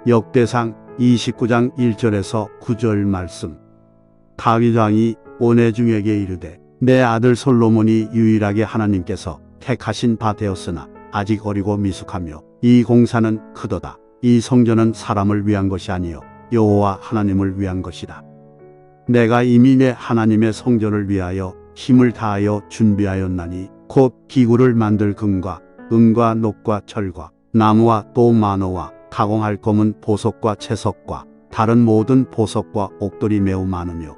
역대상 29장 1절에서 9절 말씀. 다윗 왕이 온해중에게 이르되 내 아들 솔로몬이 유일하게 하나님께서 택하신 바 되었으나 아직 어리고 미숙하며 이 공사는 크도다. 이 성전은 사람을 위한 것이 아니요 여호와 하나님을 위한 것이다. 내가 이미 내 하나님의 성전을 위하여 힘을 다하여 준비하였나니 곧 기구를 만들 금과 은과 녹과 철과 나무와 또 만호와 가공할 검은 보석과 채석과 다른 모든 보석과 옥돌이 매우 많으며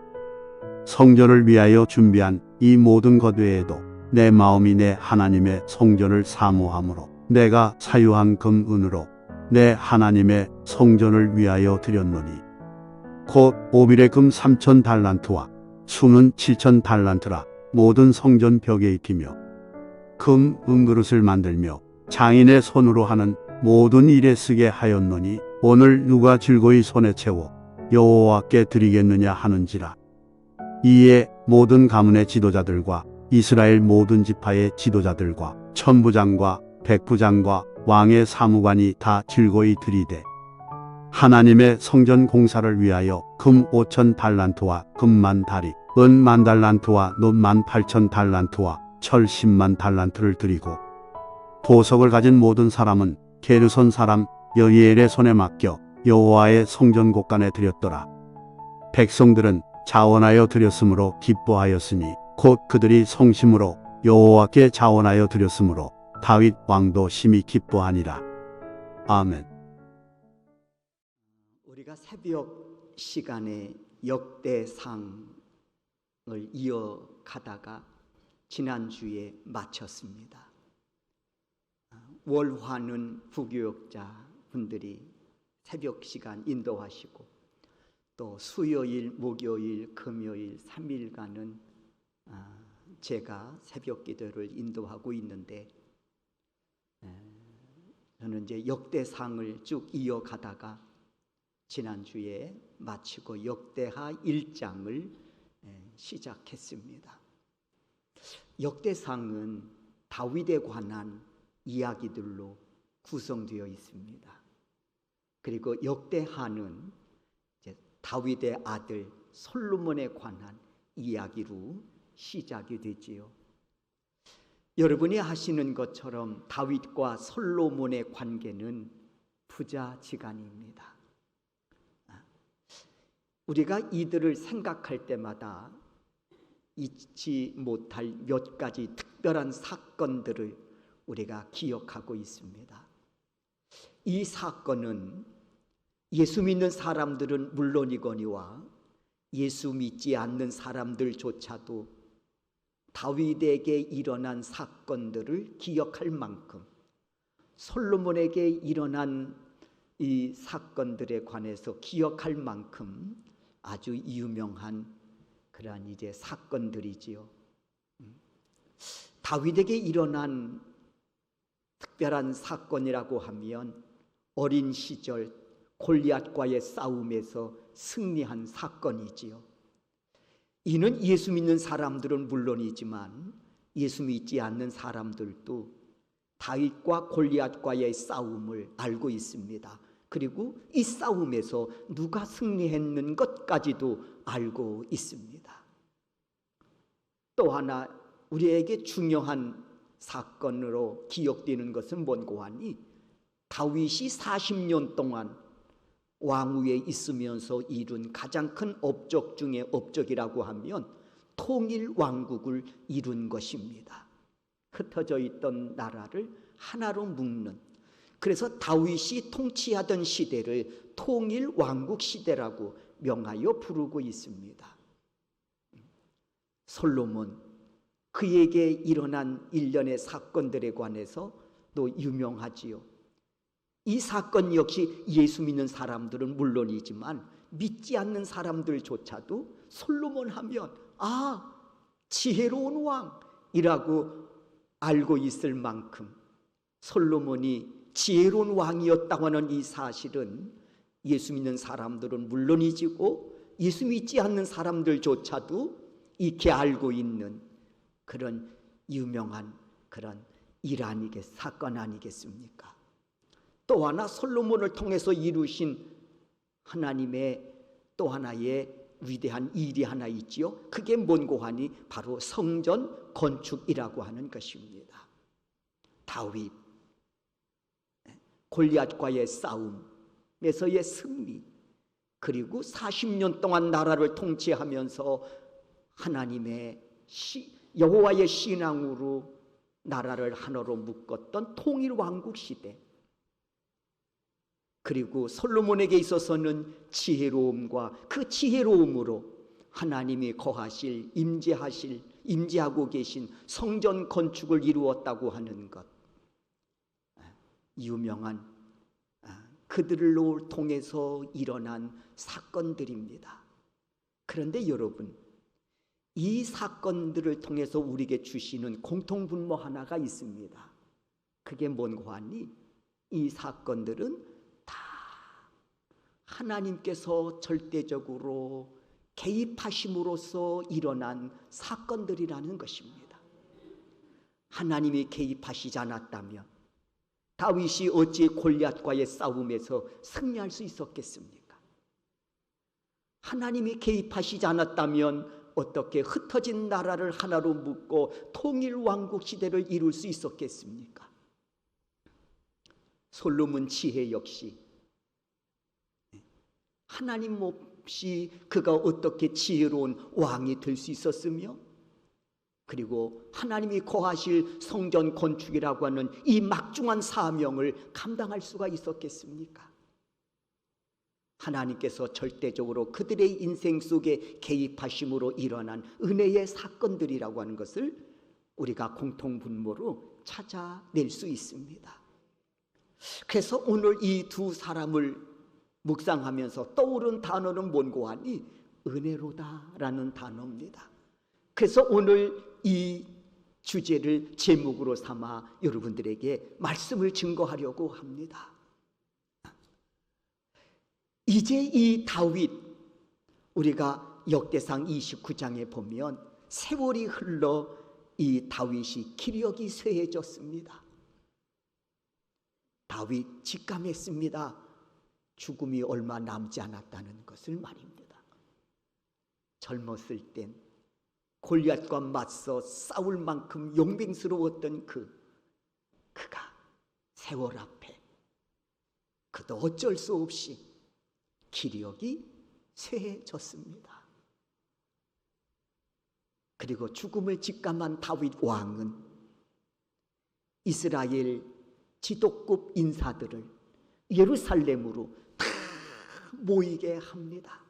성전을 위하여 준비한 이 모든 것 외에도 내 마음이 내 하나님의 성전을 사모하므로 내가 사유한 금 은으로 내 하나님의 성전을 위하여 드렸노니 곧 오빌의 금 3천 달란트와 수는 7천 달란트라. 모든 성전 벽에 입히며 금 은그릇을 만들며 장인의 손으로 하는 모든 일에 쓰게 하였노니 오늘 누가 즐거이 손에 채워 여호와께 드리겠느냐 하는지라. 이에 모든 가문의 지도자들과 이스라엘 모든 지파의 지도자들과 천부장과 백부장과 왕의 사무관이 다 즐거이 드리되 하나님의 성전 공사를 위하여 금 5천 달란트와 금만 다리 은 1만 달란트와 놋 18,000 달란트와 철 10만 달란트를 드리고 보석을 가진 모든 사람은 게르손 사람 여이엘의 손에 맡겨 여호와의 성전 곳간에 드렸더라. 백성들은 자원하여 드렸으므로 기뻐하였으니 곧 그들이 성심으로 여호와께 자원하여 드렸으므로 다윗 왕도 심히 기뻐하니라. 아멘. 우리가 새벽 시간에 역대상을 이어가다가 지난주에 마쳤습니다. 월화는 부교역자 분들이 새벽 시간 인도하시고 또 수요일, 목요일, 금요일 3일간은 제가 새벽 기도를 인도하고 있는데 저는 이제 역대상을 쭉 이어가다가 지난주에 마치고 역대하 1장을 시작했습니다. 역대상은 다윗에 관한 이야기들로 구성되어 있습니다. 그리고 역대하는 이제 다윗의 아들 솔로몬에 관한 이야기로 시작이 되지요. 여러분이 아시는 것처럼 다윗과 솔로몬의 관계는 부자지간입니다. 우리가 이들을 생각할 때마다 잊지 못할 몇 가지 특별한 사건들을 우리가 기억하고 있습니다. 이 사건은 예수 믿는 사람들은 물론이거니와 예수 믿지 않는 사람들조차도 다윗에게 일어난 사건들을 기억할 만큼 솔로몬에게 일어난 이 사건들에 관해서 기억할 만큼 아주 유명한 그러한 이제 사건들이지요. 다윗에게 일어난 특별한 사건이라고 하면 어린 시절 골리앗과의 싸움에서 승리한 사건이지요. 이는 예수 믿는 사람들은 물론이지만 예수 믿지 않는 사람들도 다윗과 골리앗과의 싸움을 알고 있습니다. 그리고 이 싸움에서 누가 승리했는 것까지도 알고 있습니다. 또 하나 우리에게 중요한 사건으로 기억되는 것은 뭔고 하니 다윗이 40년 동안 왕위에 있으면서 이룬 가장 큰 업적 중에 업적이라고 하면 통일 왕국을 이룬 것입니다. 흩어져 있던 나라를 하나로 묶는, 그래서 다윗이 통치하던 시대를 통일 왕국 시대라고 명하여 부르고 있습니다. 솔로몬, 그에게 일어난 일련의 사건들에 관해서 또 유명하지요. 이 사건 역시 예수 믿는 사람들은 물론이지만 믿지 않는 사람들조차도 솔로몬 하면 지혜로운 왕이라고 알고 있을 만큼 솔로몬이 지혜로운 왕이었다고 하는 이 사실은 예수 믿는 사람들은 물론이지고 예수 믿지 않는 사람들조차도 익히 알고 있는 그런 유명한 그런 사건 아니겠습니까? 또 하나 솔로몬을 통해서 이루신 하나님의 또 하나의 위대한 일이 하나 있지요. 그게 뭔고 하니 바로 성전 건축이라고 하는 것입니다. 다윗 골리앗과의 싸움에서의 승리, 그리고 40년 동안 나라를 통치하면서 하나님의 여호와의 신앙으로 나라를 하나로 묶었던 통일 왕국 시대, 그리고 솔로몬에게 있어서는 지혜로움과 그 지혜로움으로 하나님이 거하실 임재하고 계신 성전 건축을 이루었다고 하는 것, 유명한 그들을 통해서 일어난 사건들입니다. 그런데 여러분, 이 사건들을 통해서 우리에게 주시는 공통분모 하나가 있습니다. 그게 뭔고 하니 이 사건들은 다 하나님께서 절대적으로 개입하심으로써 일어난 사건들이라는 것입니다. 하나님이 개입하시지 않았다면 다윗이 어찌 골리앗과의 싸움에서 승리할 수 있었겠습니까? 하나님이 개입하시지 않았다면 어떻게 흩어진 나라를 하나로 묶고 통일 왕국 시대를 이룰 수 있었겠습니까? 솔로몬 지혜 역시 하나님 없이 그가 어떻게 지혜로운 왕이 될 수 있었으며, 그리고 하나님이 거하실 성전 건축이라고 하는 이 막중한 사명을 감당할 수가 있었겠습니까? 하나님께서 절대적으로 그들의 인생 속에 개입하심으로 일어난 은혜의 사건들이라고 하는 것을 우리가 공통분모로 찾아낼 수 있습니다. 그래서 오늘 이 두 사람을 묵상하면서 떠오른 단어는 뭔고 하니 은혜로다라는 단어입니다. 그래서 오늘 이 주제를 제목으로 삼아 여러분들에게 말씀을 증거하려고 합니다. 이제 이 다윗, 우리가 역대상 29장에 보면 세월이 흘러 이 다윗이 기력이 쇠해졌습니다. 다윗 직감했습니다. 죽음이 얼마 남지 않았다는 것을 말입니다. 젊었을 땐 골리앗과 맞서 싸울 만큼 용맹스러웠던 그가 세월 앞에 그도 어쩔 수 없이 기력이 쇠해졌습니다. 그리고 죽음을 직감한 다윗 왕은 이스라엘 지도급 인사들을 예루살렘으로 다 모이게 합니다.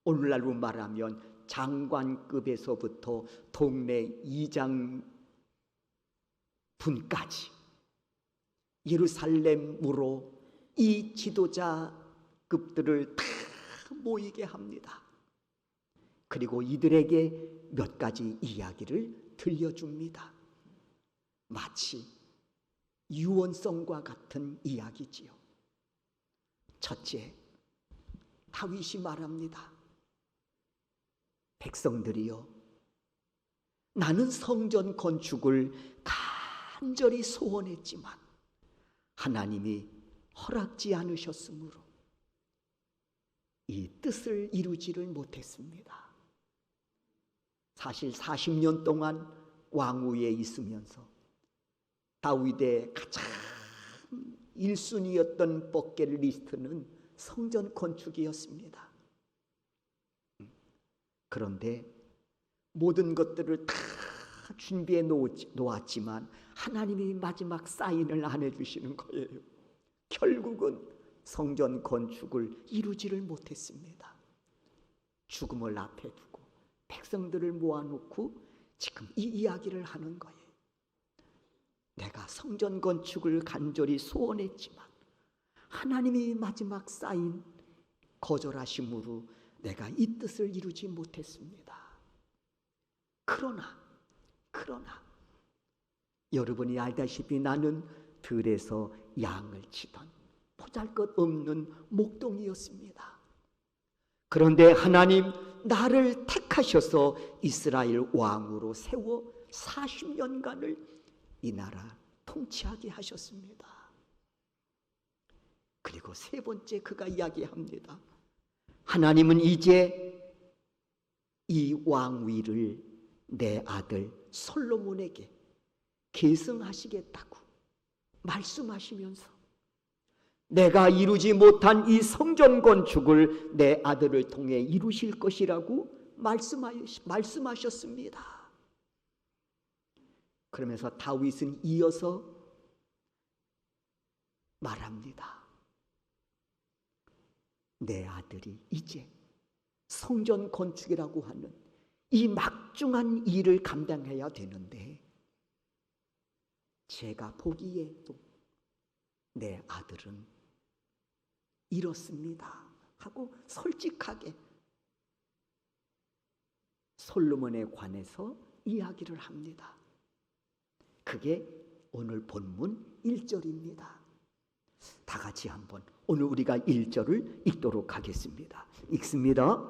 오늘날로 말하면 장관급에서부터 동네 이장분까지 예루살렘으로 이 지도자급들을 다 모이게 합니다. 그리고 이들에게 몇 가지 이야기를 들려줍니다. 마치 유언성과 같은 이야기지요. 첫째, 다윗이 말합니다. 백성들이여, 나는 성전 건축을 간절히 소원했지만 하나님이 허락지 않으셨으므로 이 뜻을 이루지를 못했습니다. 사실 40년 동안 왕위에 있으면서 다윗의 가장 1순위였던 버킷리스트는 성전 건축이었습니다. 그런데 모든 것들을 다 준비해 놓았지만 하나님이 마지막 사인을 안 해주시는 거예요. 결국은 성전 건축을 이루지를 못했습니다. 죽음을 앞에 두고 백성들을 모아놓고 지금 이 이야기를 하는 거예요. 내가 성전 건축을 간절히 소원했지만 하나님이 마지막 사인 거절하심으로 내가 이 뜻을 이루지 못했습니다. 그러나 여러분이 알다시피 나는 들에서 양을 치던 보잘것없는 목동이었습니다. 그런데 하나님 나를 택하셔서 이스라엘 왕으로 세워 40년간을 이 나라 통치하게 하셨습니다. 그리고 세 번째 그가 이야기합니다. 하나님은 이제 이 왕위를 내 아들 솔로몬에게 계승하시겠다고 말씀하시면서 내가 이루지 못한 이 성전 건축을 내 아들을 통해 이루실 것이라고 말씀하셨습니다. 그러면서 다윗은 이어서 말합니다. 내 아들이 이제 성전 건축이라고 하는 이 막중한 일을 감당해야 되는데 제가 보기에도 내 아들은 이렇습니다 하고 솔직하게 솔로몬에 관해서 이야기를 합니다. 그게 오늘 본문 1절입니다. 다 같이 한번 오늘 우리가 1절을 읽도록 하겠습니다. 읽습니다.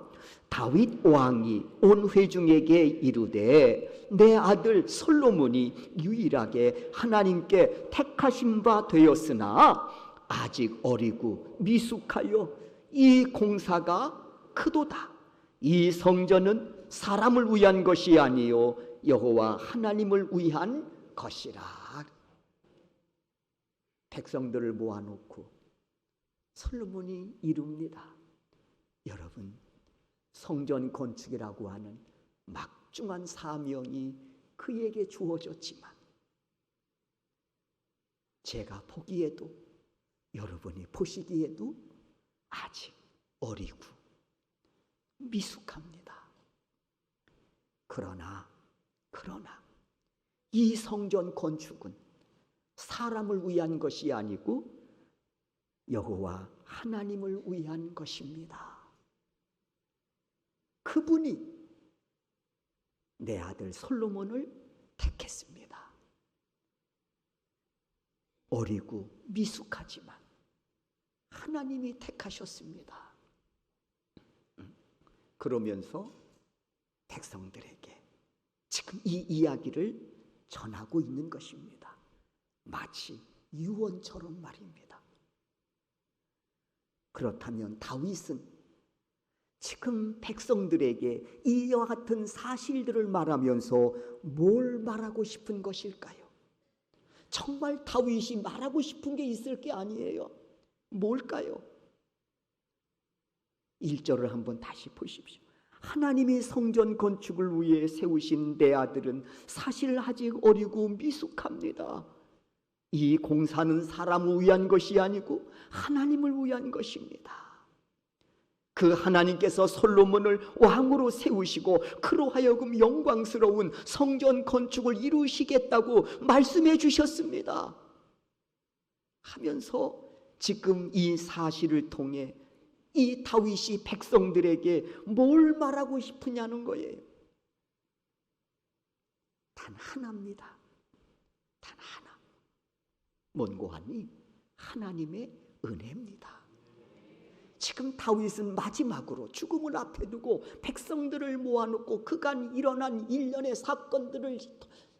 다윗 왕이 온 회중에게 이르되 내 아들 솔로몬이 유일하게 하나님께 택하신 바 되었으나 아직 어리고 미숙하여 이 공사가 크도다. 이 성전은 사람을 위한 것이 아니요 여호와 하나님을 위한 것이라. 백성들을 모아놓고 솔로몬이 이룹니다. 여러분, 성전 건축이라고 하는 막중한 사명이 그에게 주어졌지만 제가 보기에도 여러분이 보시기에도 아직 어리고 미숙합니다. 그러나 이 성전 건축은 사람을 위한 것이 아니고 여호와 하나님을 위한 것입니다. 그분이 내 아들 솔로몬을 택했습니다. 어리고 미숙하지만 하나님이 택하셨습니다. 그러면서 백성들에게 지금 이 이야기를 전하고 있는 것입니다. 마치 유언처럼 말입니다. 그렇다면 다윗은 지금 백성들에게 이와 같은 사실들을 말하면서 뭘 말하고 싶은 것일까요? 정말 다윗이 말하고 싶은 게 있을 게 아니에요. 뭘까요? 1절을 한번 다시 보십시오. 하나님이 성전 건축을 위해 세우신 내 아들은 사실 아직 어리고 미숙합니다. 이 공사는 사람을 위한 것이 아니고 하나님을 위한 것입니다. 그 하나님께서 솔로몬을 왕으로 세우시고 그로 하여금 영광스러운 성전 건축을 이루시겠다고 말씀해 주셨습니다. 하면서 지금 이 사실을 통해 이 다윗이 백성들에게 뭘 말하고 싶으냐는 거예요. 단 하나입니다. 단 하나. 뭔고 하니? 하나님의 은혜입니다. 지금 다윗은 마지막으로 죽음을 앞에 두고 백성들을 모아놓고 그간 일어난 일련의 사건들을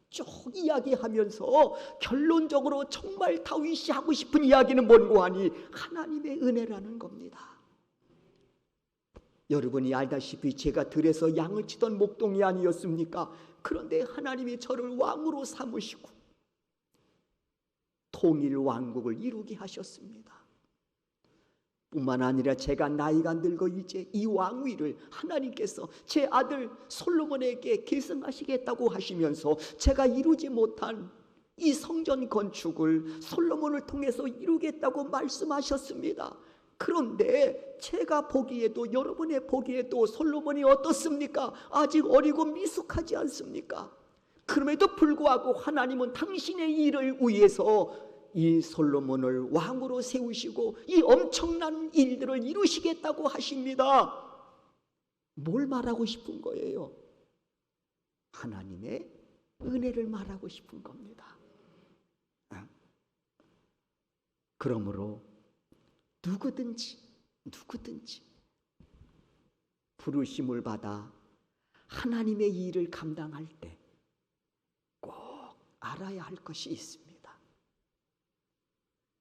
쭉 이야기하면서 결론적으로 정말 다윗이 하고 싶은 이야기는 뭔고 하니? 하나님의 은혜라는 겁니다. 여러분이 알다시피 제가 들에서 양을 치던 목동이 아니었습니까? 그런데 하나님이 저를 왕으로 삼으시고 통일 왕국을 이루게 하셨습니다. 뿐만 아니라 제가 나이가 늙어 이제 이 왕위를 하나님께서 제 아들 솔로몬에게 계승하시겠다고 하시면서 제가 이루지 못한 이 성전 건축을 솔로몬을 통해서 이루겠다고 말씀하셨습니다. 그런데 제가 보기에도 여러분의 보기에도 솔로몬이 어떻습니까? 아직 어리고 미숙하지 않습니까? 그럼에도 불구하고 하나님은 당신의 일을 위해서 이 솔로몬을 왕으로 세우시고 이 엄청난 일들을 이루시겠다고 하십니다. 뭘 말하고 싶은 거예요? 하나님의 은혜를 말하고 싶은 겁니다. 그러므로 누구든지 부르심을 받아 하나님의 일을 감당할 때 꼭 알아야 할 것이 있습니다.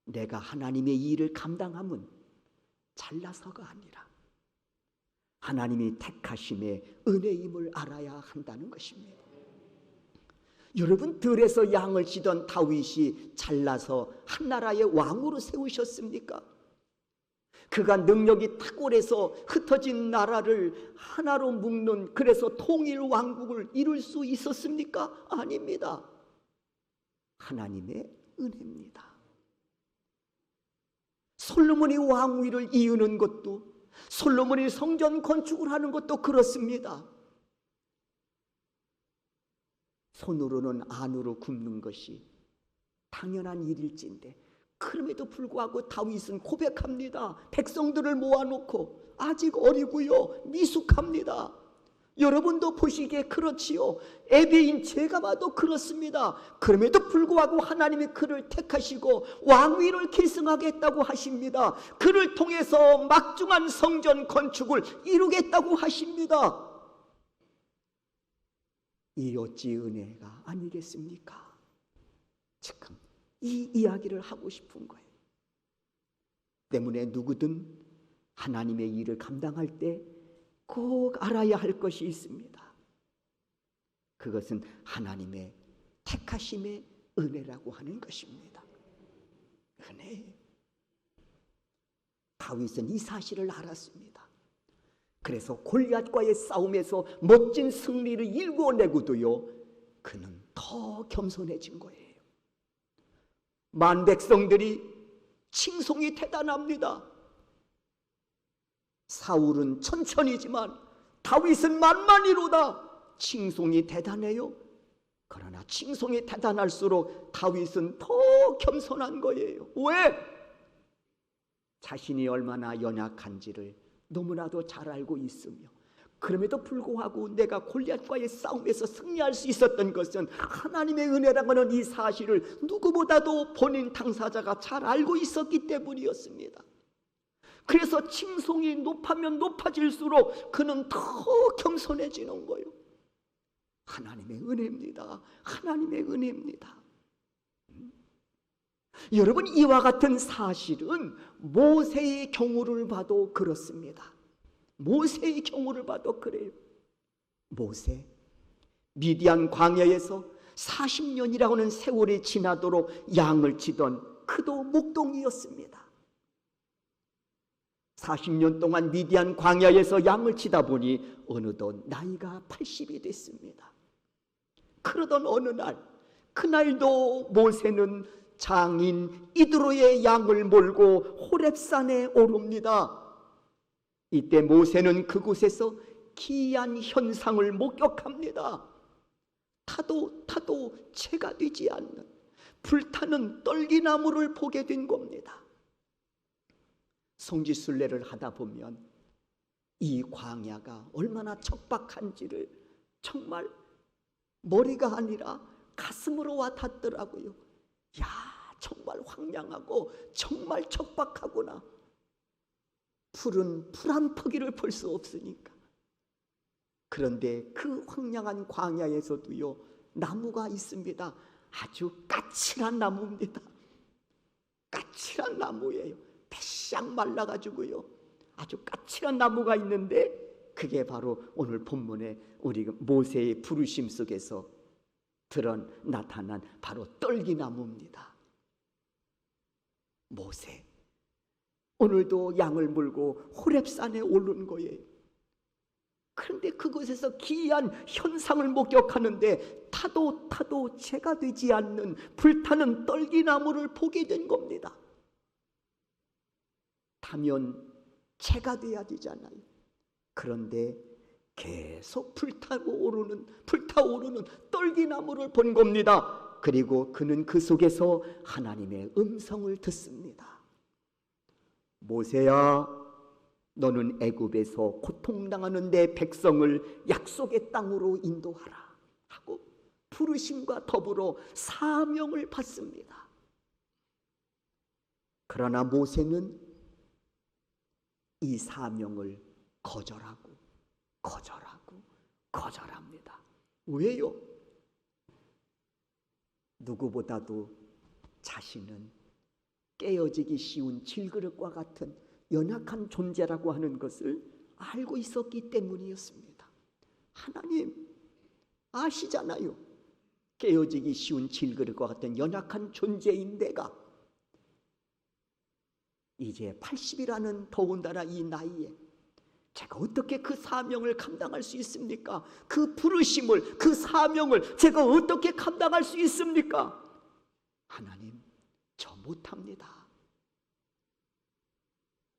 내가 하나님의 일을 감당함은 잘나서가 아니라 하나님이 택하심의 은혜임을 알아야 한다는 것입니다. 여러분, 들에서 양을 치던 다윗이 잘나서 한 나라의 왕으로 세우셨습니까? 그가 능력이 탁월해서 흩어진 나라를 하나로 묶는, 그래서 통일 왕국을 이룰 수 있었습니까? 아닙니다. 하나님의 은혜입니다. 솔로몬이 왕위를 이루는 것도, 솔로몬이 성전 건축을 하는 것도 그렇습니다. 손으로는 안으로 굽는 것이 당연한 일일진데, 그럼에도 불구하고 다윗은 고백합니다. 백성들을 모아놓고 아직 어리고요, 미숙합니다. 여러분도 보시기에 그렇지요. 애비인 제가 봐도 그렇습니다. 그럼에도 불구하고 하나님이 그를 택하시고 왕위를 계승하겠다고 하십니다. 그를 통해서 막중한 성전 건축을 이루겠다고 하십니다. 이 어찌 은혜가 아니겠습니까? 지금 이 이야기를 하고 싶은 거예요. 때문에 누구든 하나님의 일을 감당할 때 꼭 알아야 할 것이 있습니다. 그것은 하나님의 택하심의 은혜라고 하는 것입니다. 은혜. 다윗은 이 사실을 알았습니다. 그래서 골리앗과의 싸움에서 멋진 승리를 일궈내고도요, 그는 더 겸손해진 거예요. 만 백성들이 칭송이 대단합니다. 사울은 천천히지만 다윗은 만만이로다. 칭송이 대단해요. 그러나 칭송이 대단할수록 다윗은 더 겸손한 거예요. 왜? 자신이 얼마나 연약한지를 너무나도 잘 알고 있으며, 그럼에도 불구하고 내가 골리앗과의 싸움에서 승리할 수 있었던 것은 하나님의 은혜라고 하는 이 사실을 누구보다도 본인 당사자가 잘 알고 있었기 때문이었습니다. 그래서 칭송이 높아면 높아질수록 그는 더 겸손해지는 거예요. 하나님의 은혜입니다. 하나님의 은혜입니다. 여러분, 이와 같은 사실은 모세의 경우를 봐도 그렇습니다. 모세의 경우를 봐도 그래요. 모세, 미디안 광야에서 40년이라고 하는 세월이 지나도록 양을 치던 그도 목동이었습니다. 40년 동안 미디안 광야에서 양을 치다 보니 어느덧 나이가 80이 됐습니다. 그러던 어느 날, 그날도 모세는 장인 이드로의 양을 몰고 호렙산에 오릅니다. 이때 모세는 그곳에서 기이한 현상을 목격합니다. 타도 채가 되지 않는 불타는 떨기나무를 보게 된 겁니다. 성지순례를 하다 보면 이 광야가 얼마나 척박한지를 정말 머리가 아니라 가슴으로 와 닿더라고요. 야, 정말 황량하고 정말 척박하구나. 풀은 풀 한 포기를 볼 수 없으니까. 그런데 그 황량한 광야에서도요, 나무가 있습니다. 아주 까칠한 나무입니다. 까칠한 나무예요. 배싹 말라가지고요, 아주 까칠한 나무가 있는데, 그게 바로 오늘 본문에 우리 모세의 부르심 속에서 나타난 바로 떨기나무입니다. 모세, 오늘도 양을 몰고 호렙산에 오른 거예요. 그런데 그곳에서 기이한 현상을 목격하는데 타도 채가 되지 않는 불타는 떨기나무를 보게 된 겁니다. 타면 채가 돼야 되잖아요. 그런데 계속 불타오르는 떨기나무를 본 겁니다. 그리고 그는 그 속에서 하나님의 음성을 듣습니다. 모세야, 너는 애굽에서 고통당하는 내 백성을 약속의 땅으로 인도하라 하고 부르심과 더불어 사명을 받습니다. 그러나 모세는 이 사명을 거절합니다. 왜요? 누구보다도 자신은 깨어지기 쉬운 질그릇과 같은 연약한 존재라고 하는 것을 알고 있었기 때문이었습니다. 하나님 아시잖아요. 깨어지기 쉬운 질그릇과 같은 연약한 존재인 내가 이제 80이라는 더군다나 이 나이에 제가 어떻게 그 사명을 감당할 수 있습니까? 그 부르심을, 그 사명을 제가 어떻게 감당할 수 있습니까? 하나님, 저 못합니다.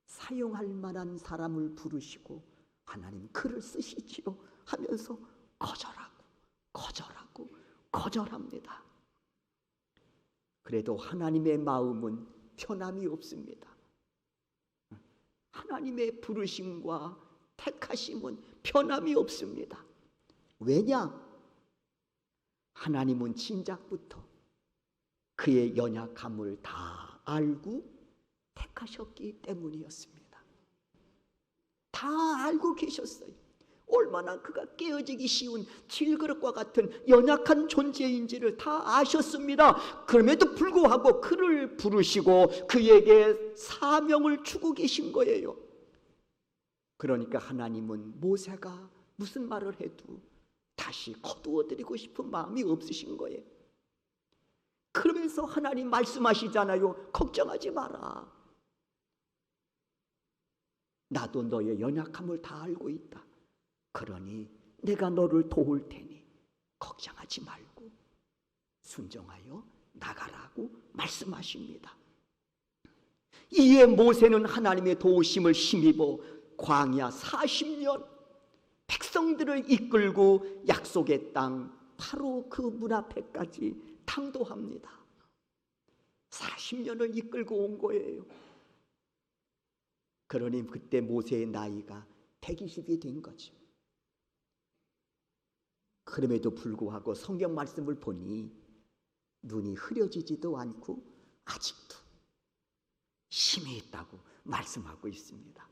사용할 만한 사람을 부르시고 하나님 그를 쓰시지요 하면서 거절합니다. 그래도 하나님의 마음은 변함이 없습니다. 하나님의 부르심과 택하심은 변함이 없습니다. 왜냐? 하나님은 진작부터 그의 연약함을 다 알고 택하셨기 때문이었습니다. 다 알고 계셨어요. 얼마나 그가 깨어지기 쉬운 질그릇과 같은 연약한 존재인지를 다 아셨습니다. 그럼에도 불구하고 그를 부르시고 그에게 사명을 주고 계신 거예요. 그러니까 하나님은 모세가 무슨 말을 해도 다시 거두어드리고 싶은 마음이 없으신 거예요. 그러면서 하나님 말씀하시잖아요. 걱정하지 마라. 나도 너의 연약함을 다 알고 있다. 그러니 내가 너를 도울 테니 걱정하지 말고 순종하여 나가라고 말씀하십니다. 이에 모세는 하나님의 도우심을 힘입어 광야 40년 백성들을 이끌고 약속의 땅 바로 그 문 앞에까지 당도합니다. 40년을 이끌고 온 거예요. 그러니 그때 모세의 나이가 120이 된 거죠. 그럼에도 불구하고 성경 말씀을 보니 눈이 흐려지지도 않고 아직도 힘이 있다고 말씀하고 있습니다.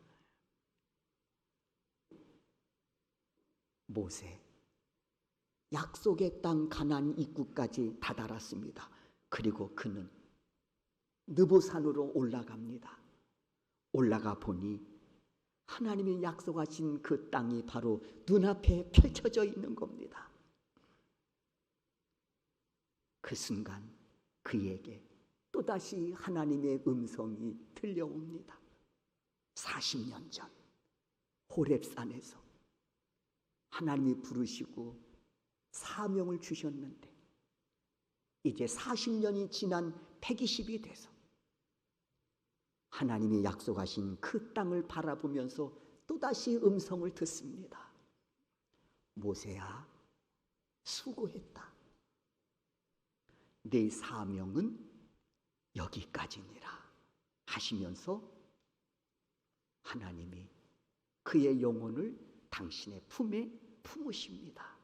모세, 약속의 땅 가나안 입구까지 다다랐습니다. 그리고 그는 느보산으로 올라갑니다. 올라가 보니 하나님이 약속하신 그 땅이 바로 눈앞에 펼쳐져 있는 겁니다. 그 순간 그에게 또다시 하나님의 음성이 들려옵니다. 40년 전 호렙산에서 하나님이 부르시고 사명을 주셨는데 이제 40년이 지난 120이 돼서 하나님이 약속하신 그 땅을 바라보면서 또다시 음성을 듣습니다. 모세야, 수고했다. 내 사명은 여기까지니라 하시면서 하나님이 그의 영혼을 당신의 품에 품으십니다.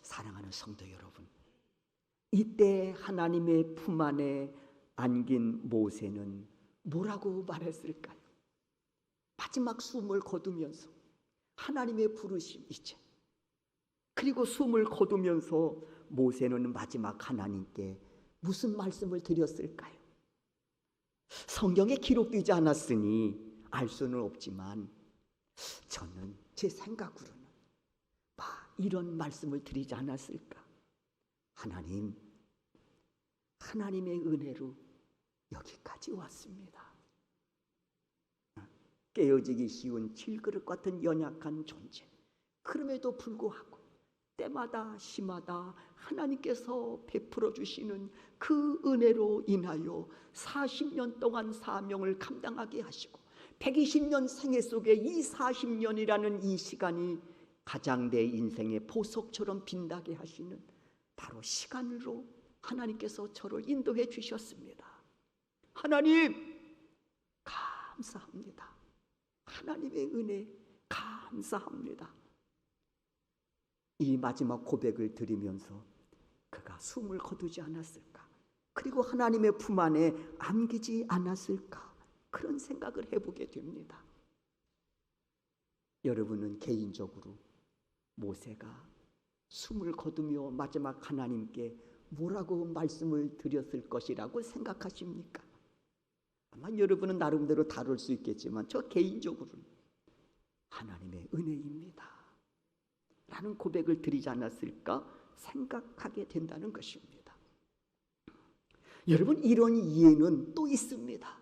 사랑하는 성도 여러분, 이때 하나님의 품 안에 안긴 모세는 뭐라고 말했을까요? 마지막 숨을 거두면서 하나님의 부르심 이제 그리고 숨을 거두면서 모세는 마지막 하나님께 무슨 말씀을 드렸을까요? 성경에 기록되지 않았으니 알 수는 없지만 저는 제 생각으로는 이런 말씀을 드리지 않았을까? 하나님의 은혜로 여기까지 왔습니다. 깨어지기 쉬운 질그릇 같은 연약한 존재. 그럼에도 불구하고 때마다 시마다 하나님께서 베풀어 주시는 그 은혜로 인하여 40년 동안 사명을 감당하게 하시고 120년 생애 속에 이 40년이라는 이 시간이 가장 내 인생의 보석처럼 빛나게 하시는 바로 시간으로 하나님께서 저를 인도해 주셨습니다. 하나님 감사합니다. 하나님의 은혜 감사합니다. 이 마지막 고백을 드리면서 그가 숨을 거두지 않았을까? 그리고 하나님의 품 안에 안기지 않았을까? 그런 생각을 해보게 됩니다. 여러분은 개인적으로 모세가 숨을 거두며 마지막 하나님께 뭐라고 말씀을 드렸을 것이라고 생각하십니까? 아마 여러분은 나름대로 다룰 수 있겠지만 저 개인적으로는 하나님의 은혜입니다 라는 고백을 드리지 않았을까 생각하게 된다는 것입니다. 여러분, 이런 이해는 또 있습니다.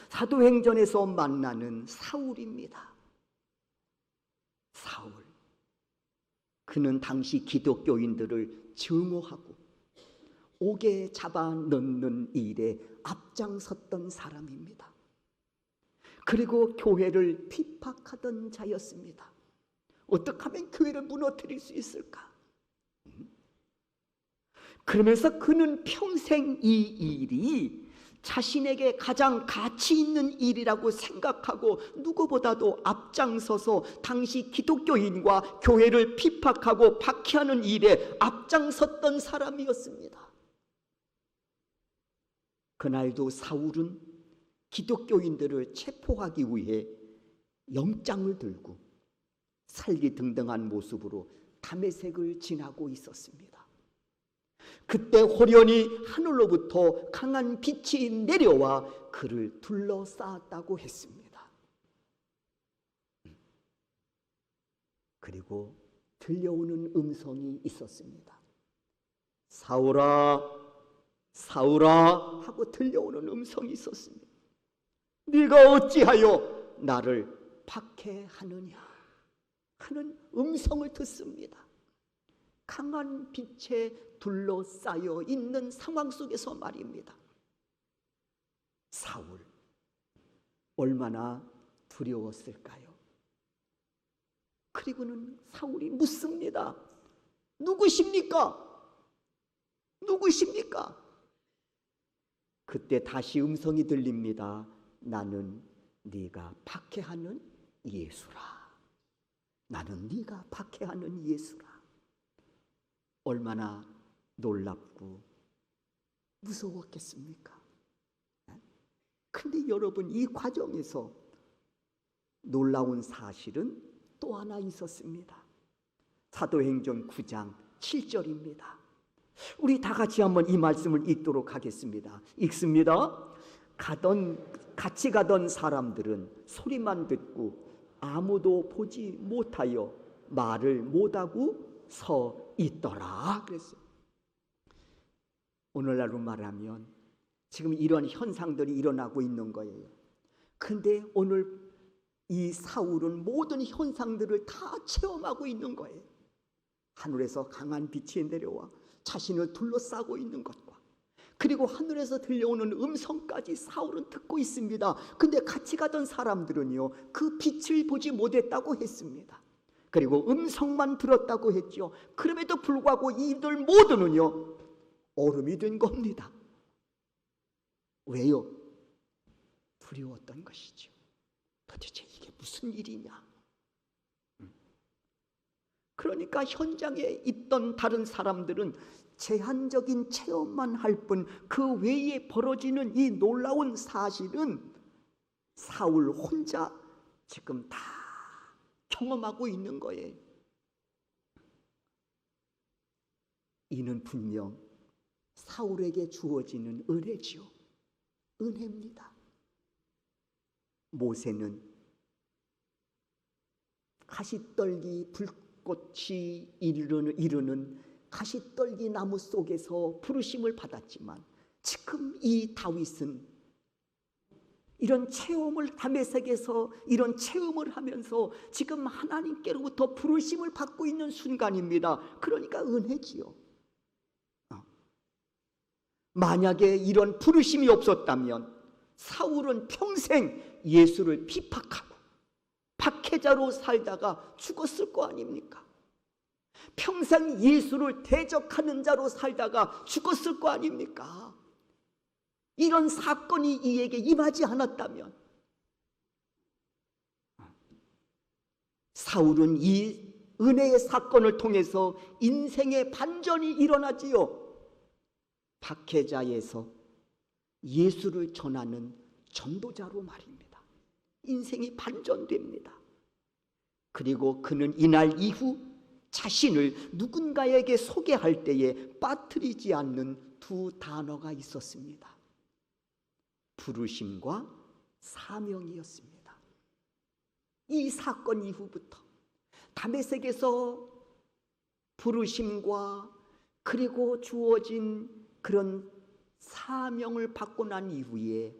사도행전에서 만나는 사울입니다. 사울, 그는 당시 기독교인들을 증오하고 옥에 잡아 넣는 일에 앞장섰던 사람입니다. 그리고 교회를 핍박하던 자였습니다. 어떻게 하면 교회를 무너뜨릴 수 있을까? 그러면서 그는 평생 이 일이 자신에게 가장 가치 있는 일이라고 생각하고 누구보다도 앞장서서 당시 기독교인과 교회를 핍박하고 박해하는 일에 앞장섰던 사람이었습니다. 그날도 사울은 기독교인들을 체포하기 위해 영장을 들고 살기등등한 모습으로 다메섹을 지나고 있었습니다. 그때 호련히 하늘로부터 강한 빛이 내려와 그를 둘러싸았다고 했습니다. 그리고 들려오는 음성이 있었습니다. 사울아, 사울아 하고 들려오는 음성이 있었습니다. 네가 어찌하여 나를 박해하느냐 하는 음성을 듣습니다. 강한 빛에 둘러싸여 있는 상황 속에서 말입니다. 사울, 얼마나 두려웠을까요? 그리고는 사울이 묻습니다. 누구십니까? 누구십니까? 그때 다시 음성이 들립니다. 나는 네가 박해하는 예수라. 나는 네가 박해하는 예수라. 얼마나 놀랍고 무서웠겠습니까? 근데 여러분, 이 과정에서 놀라운 사실은 또 하나 있었습니다. 사도행전 9장 7절입니다. 우리 다 같이 한번 이 말씀을 읽도록 하겠습니다. 읽습니다. 같이 가던 사람들은 소리만 듣고 아무도 보지 못하여 말을 못하고 서 있더라 그랬어요. 오늘날로 말하면 지금 이런 현상들이 일어나고 있는 거예요. 근데 오늘 이 사울은 모든 현상들을 다 체험하고 있는 거예요. 하늘에서 강한 빛이 내려와 자신을 둘러싸고 있는 것과 그리고 하늘에서 들려오는 음성까지 사울은 듣고 있습니다. 근데 같이 가던 사람들은요, 그 빛을 보지 못했다고 했습니다. 그리고 음성만 들었다고 했죠. 그럼에도 불구하고 이들 모두는요, 얼음이 된 겁니다. 왜요? 두려웠던 것이죠. 도대체 이게 무슨 일이냐? 그러니까 현장에 있던 다른 사람들은 제한적인 체험만 할 뿐 그 외에 벌어지는 이 놀라운 사실은 사울 혼자 지금 다 경험하고 있는 거예요. 이는 분명 사울에게 주어지는 은혜지요. 은혜입니다. 모세는 가시떨기 불꽃이 이르는 가시떨기 나무 속에서 부르심을 받았지만 지금 이 다윗은 이런 체험을 다메섹에서 이런 체험을 하면서 지금 하나님께로부터 부르심을 받고 있는 순간입니다. 그러니까 은혜지요. 만약에 이런 부르심이 없었다면 사울은 평생 예수를 핍박하고 박해자로 살다가 죽었을 거 아닙니까? 평생 예수를 대적하는 자로 살다가 죽었을 거 아닙니까? 이런 사건이 이에게 임하지 않았다면 사울은 이 은혜의 사건을 통해서 인생의 반전이 일어나지요. 박해자에서 예수를 전하는 전도자로 말입니다. 인생이 반전됩니다. 그리고 그는 이날 이후 자신을 누군가에게 소개할 때에 빠뜨리지 않는 두 단어가 있었습니다. 부르심과 사명이었습니다. 이 사건 이후부터 다메섹에서 부르심과 그리고 주어진 그런 사명을 받고 난 이후에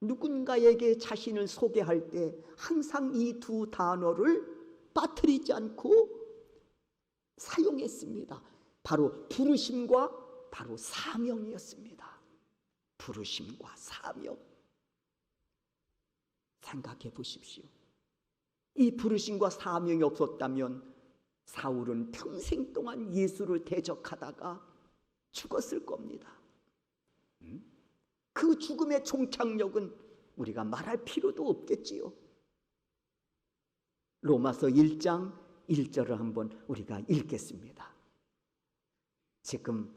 누군가에게 자신을 소개할 때 항상 이 두 단어를 빠뜨리지 않고 사용했습니다. 바로 부르심과 바로 사명이었습니다. 부르심과 사명. 생각해 보십시오. 이 부르심과 사명이 없었다면 사울은 평생 동안 예수를 대적하다가 죽었을 겁니다. 그 죽음의 종착역은 우리가 말할 필요도 없겠지요. 로마서 1장 1절을 한번 우리가 읽겠습니다. 지금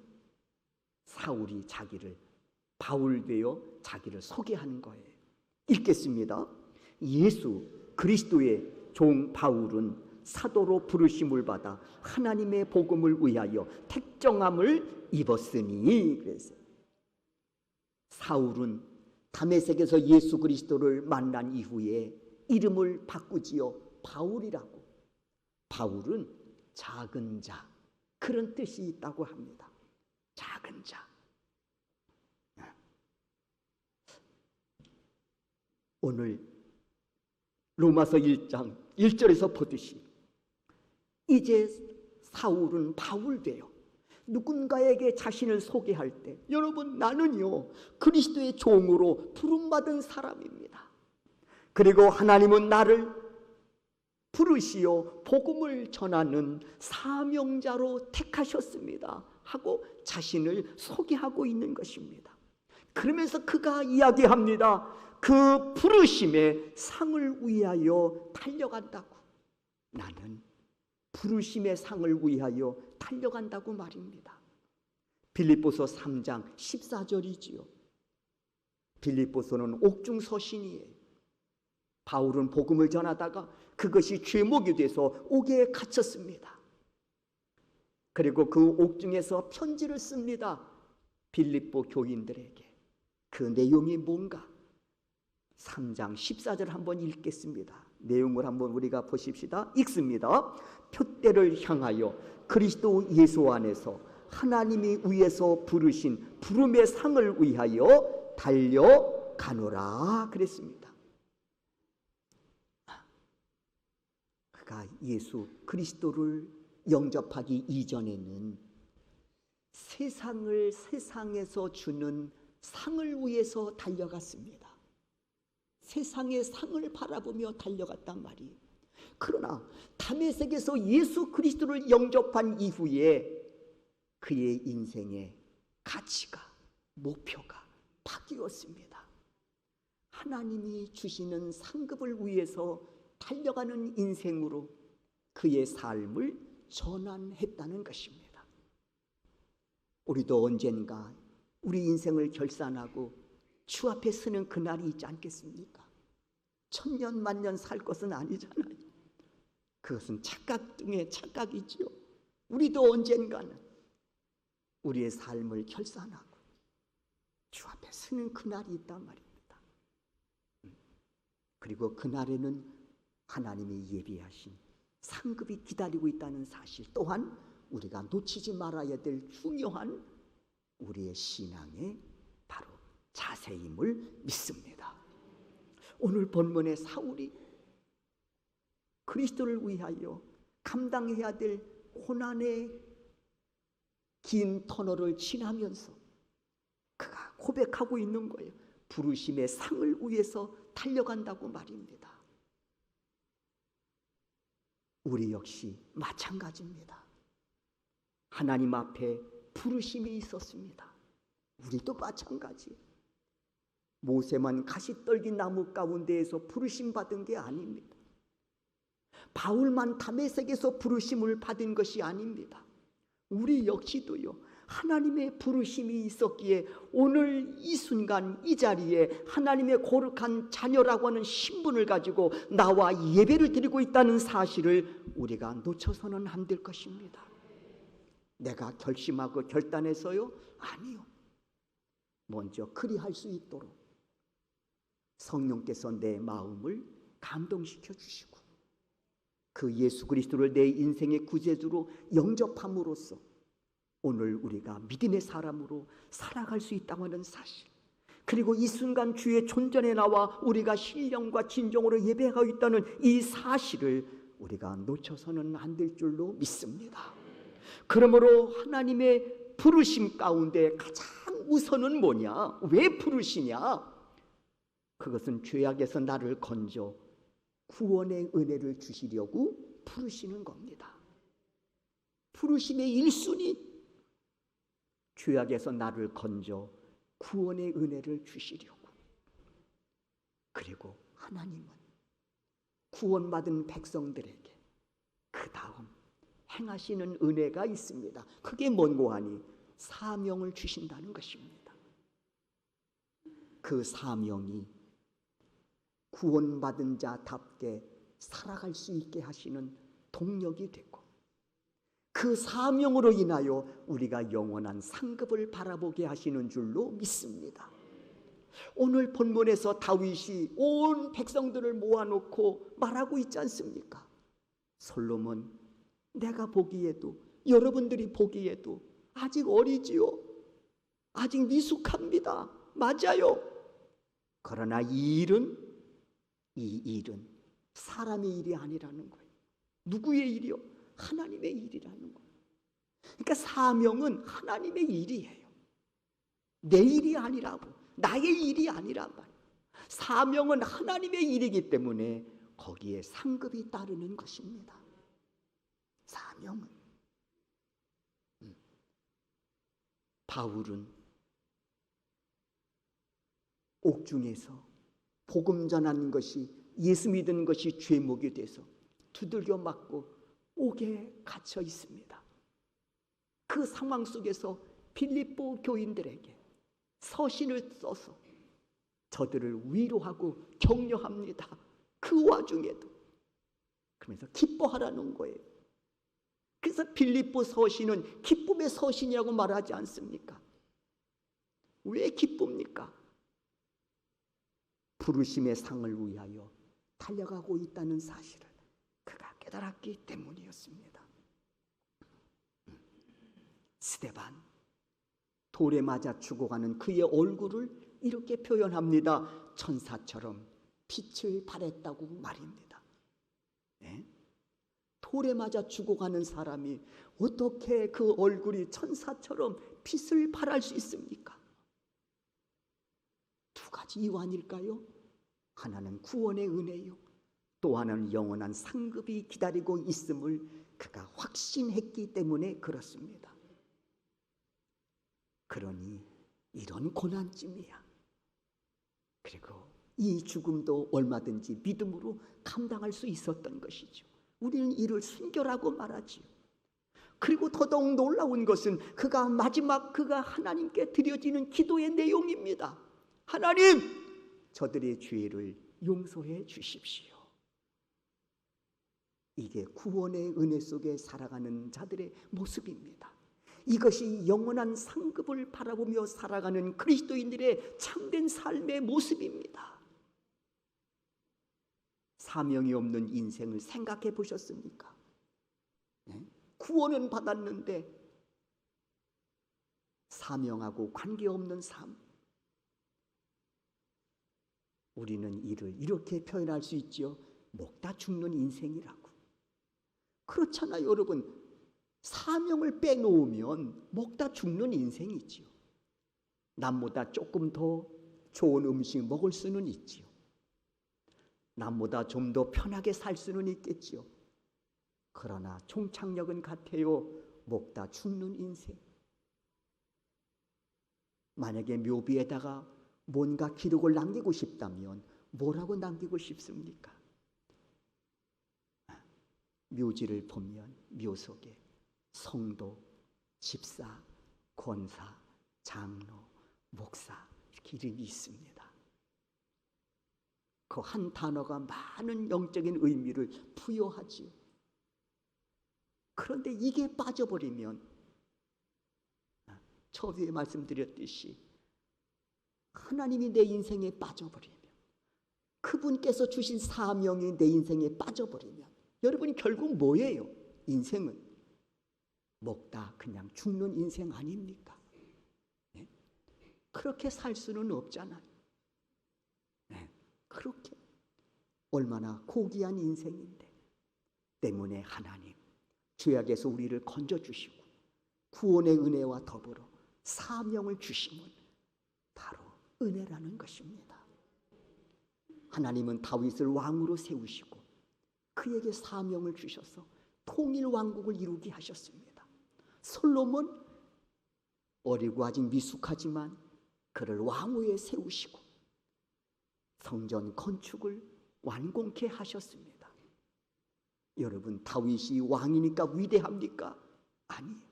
사울이 자기를 바울 되어 자기를 소개하는 거예요. 읽겠습니다. 예수 그리스도의 종 바울은 사도로 부르심을 받아 하나님의 복음을 위하여 택정함을 입었으니. 그래서 사울은 다메섹에서 예수 그리스도를 만난 이후에 이름을 바꾸지요. 바울이라고. 바울은 작은 자, 그런 뜻이 있다고 합니다. 작은 자. 오늘 로마서 1장 1절에서 보듯이 이제 사울은 바울 되어 누군가에게 자신을 소개할 때, 여러분, 나는요 그리스도의 종으로 부름받은 사람입니다. 그리고 하나님은 나를 부르시어 복음을 전하는 사명자로 택하셨습니다 하고 자신을 소개하고 있는 것입니다. 그러면서 그가 이야기합니다. 그 부르심의 상을 위하여 달려간다고. 나는 부르심의 상을 위하여 달려간다고 말입니다. 빌립보서 3장 14절이지요. 빌립보서는 옥중 서신이에요. 바울은 복음을 전하다가 그것이 죄목이 돼서 옥에 갇혔습니다. 그리고 그 옥중에서 편지를 씁니다. 빌립보 교인들에게. 그 내용이 뭔가? 3장 14절 한번 읽겠습니다. 내용을 한번 우리가 보십시다. 읽습니다. 표대를 향하여 그리스도 예수 안에서 하나님이 위에서 부르신 부름의 상을 위하여 달려가노라 그랬습니다. 그가 예수 그리스도를 영접하기 이전에는 세상에서 주는 상을 위해서 달려갔습니다. 세상의 상을 바라보며 달려갔단 말이에요. 그러나 다메섹에서 예수 그리스도를 영접한 이후에 그의 인생의 가치가, 목표가 바뀌었습니다. 하나님이 주시는 상급을 위해서 달려가는 인생으로 그의 삶을 전환했다는 것입니다. 우리도 언젠가 우리 인생을 결산하고 주 앞에 서는 그날이 있지 않겠습니까? 천년 만년 살 것은 아니잖아요. 그것은 착각 중에 착각이지요. 우리도 언젠가는 우리의 삶을 결산하고 주 앞에 서는 그날이 있단 말입니다. 그리고 그날에는 하나님이 예비하신 상급이 기다리고 있다는 사실 또한 우리가 놓치지 말아야 될 중요한 우리의 신앙의 바로 자세임을 믿습니다. 오늘 본문의 사울이 그리스도를 위하여 감당해야 될 고난의 긴 터널을 지나면서 그가 고백하고 있는 거예요. 부르심의 상을 위해서 달려간다고 말입니다. 우리 역시 마찬가지입니다. 하나님 앞에 부르심이 있었습니다. 우리도 마찬가지. 모세만 가시떨기 나무 가운데에서 부르심 받은 게 아닙니다. 바울만 다메섹에서 부르심을 받은 것이 아닙니다. 우리 역시도요, 하나님의 부르심이 있었기에 오늘 이 순간 이 자리에 하나님의 거룩한 자녀라고 하는 신분을 가지고 나와 예배를 드리고 있다는 사실을 우리가 놓쳐서는 안 될 것입니다. 내가 결심하고 결단해서요? 아니요. 먼저 그리할 수 있도록 성령께서 내 마음을 감동시켜 주시고 그 예수 그리스도를 내 인생의 구세주로 영접함으로써 오늘 우리가 믿음의 사람으로 살아갈 수 있다고 하는 사실, 그리고 이 순간 주의 존전에 나와 우리가 신령과 진정으로 예배하고 있다는 이 사실을 우리가 놓쳐서는 안 될 줄로 믿습니다. 그러므로 하나님의 부르심 가운데 가장 우선은 뭐냐? 왜 부르시냐? 그것은 죄악에서 나를 건져 구원의 은혜를 주시려고 부르시는 겁니다. 부르심의 1순위, 죄악에서 나를 건져 구원의 은혜를 주시려고. 그리고 하나님은 구원받은 백성들에게 그 다음 행하시는 은혜가 있습니다. 그게 뭔고 하니 사명을 주신다는 것입니다. 그 사명이 구원받은 자답게 살아갈 수 있게 하시는 동력이 되고, 그 사명으로 인하여 우리가 영원한 상급을 바라보게 하시는 줄로 믿습니다. 오늘 본문에서 다윗이 온 백성들을 모아놓고 말하고 있지 않습니까? 솔로몬, 내가 보기에도, 여러분들이 보기에도 아직 어리지요. 아직 미숙합니다. 맞아요. 그러나 이 일은 사람의 일이 아니라는 거예요. 누구의 일이요? 하나님의 일이라는 거예요. 그러니까 사명은 하나님의 일이에요. 내 일이 아니라고, 나의 일이 아니란 말이에요. 사명은 하나님의 일이기 때문에 거기에 상급이 따르는 것입니다. 사명은. 바울은 옥중에서 복음 전하는 것이, 예수 믿는 것이 죄목이 돼서 두들겨 맞고 옥에 갇혀 있습니다. 그 상황 속에서 빌립보 교인들에게 서신을 써서 저들을 위로하고 격려합니다. 그 와중에도. 그러면서 기뻐하라는 거예요. 그래서 빌립보 서신은 기쁨의 서신이라고 말하지 않습니까? 왜 기쁩니까? 부르심의 상을 위하여 달려가고 있다는 사실을 그가 깨달았기 때문이었습니다. 스데반, 돌에 맞아 죽어가는 그의 얼굴을 이렇게 표현합니다. 천사처럼 빛을 발했다고 말입니다. 네? 돌에 맞아 죽어가는 사람이 어떻게 그 얼굴이 천사처럼 빛을 발할 수 있습니까? 두 가지 이유 아닐까요? 하나는 구원의 은혜요, 또 하나는 영원한 상급이 기다리고 있음을 그가 확신했기 때문에 그렇습니다. 그러니 이런 고난쯤이야. 그리고 이 죽음도 얼마든지 믿음으로 감당할 수 있었던 것이죠. 우리는 이를 순결하고 말하지요. 그리고 더더욱 놀라운 것은 그가 마지막 그가 하나님께 드려지는 기도의 내용입니다. 하나님, 저들의 죄를 용서해 주십시오. 이게 구원의 은혜 속에 살아가는 자들의 모습입니다. 이것이 영원한 상급을 바라보며 살아가는 그리스도인들의 참된 삶의 모습입니다. 사명이 없는 인생을 생각해 보셨습니까? 네? 구원은 받았는데 사명하고 관계없는 삶. 우리는 이를 이렇게 표현할 수 있지요. 먹다 죽는 인생이라고. 그렇잖아요, 여러분. 사명을 빼놓으면 먹다 죽는 인생이지요. 남보다 조금 더 좋은 음식 먹을 수는 있지요. 남보다 좀 더 편하게 살 수는 있겠지요. 그러나 종착역은 같아요. 먹다 죽는 인생. 만약에 묘비에다가 뭔가 기록을 남기고 싶다면 뭐라고 남기고 싶습니까? 묘지를 보면 묘 속에 성도, 집사, 권사, 장로, 목사 이렇게 이름이 있습니다. 그 한 단어가 많은 영적인 의미를 부여하지요. 그런데 이게 빠져버리면 처음에 말씀드렸듯이 하나님이 내 인생에 빠져버리면, 그분께서 주신 사명이 내 인생에 빠져버리면, 여러분 결국 뭐예요? 인생은 먹다 그냥 죽는 인생 아닙니까? 네? 그렇게 살 수는 없잖아요. 네. 그렇게 얼마나 고귀한 인생인데, 때문에 하나님 죄악에서 우리를 건져주시고 구원의 은혜와 더불어 사명을 주심은 바로 은혜라는 것입니다. 하나님은 다윗을 왕으로 세우시고 그에게 사명을 주셔서 통일 왕국을 이루게 하셨습니다. 솔로몬 어리고 아직 미숙하지만 그를 왕위에 세우시고 성전 건축을 완공케 하셨습니다. 여러분, 다윗이 왕이니까 위대합니까? 아니에요.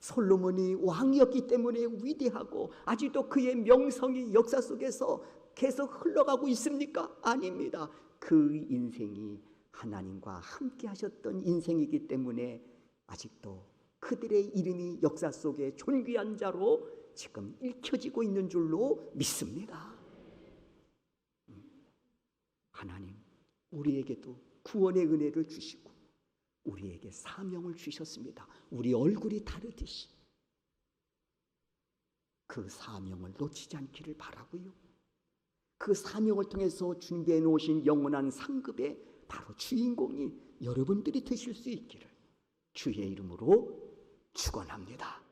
솔로몬이 왕이었기 때문에 위대하고 아직도 그의 명성이 역사 속에서 계속 흘러가고 있습니까? 아닙니다. 그 인생이 하나님과 함께 하셨던 인생이기 때문에 아직도 그들의 이름이 역사 속에 존귀한 자로 지금 읽혀지고 있는 줄로 믿습니다. 하나님 우리에게도 구원의 은혜를 주시고 우리에게 사명을 주셨습니다. 우리 얼굴이 다르듯이 그 사명을 놓치지 않기를 바라고요. 그 사명을 통해서 준비해 놓으신 영원한 상급의 바로 주인공이 여러분들이 되실 수 있기를 주의 이름으로 축원합니다.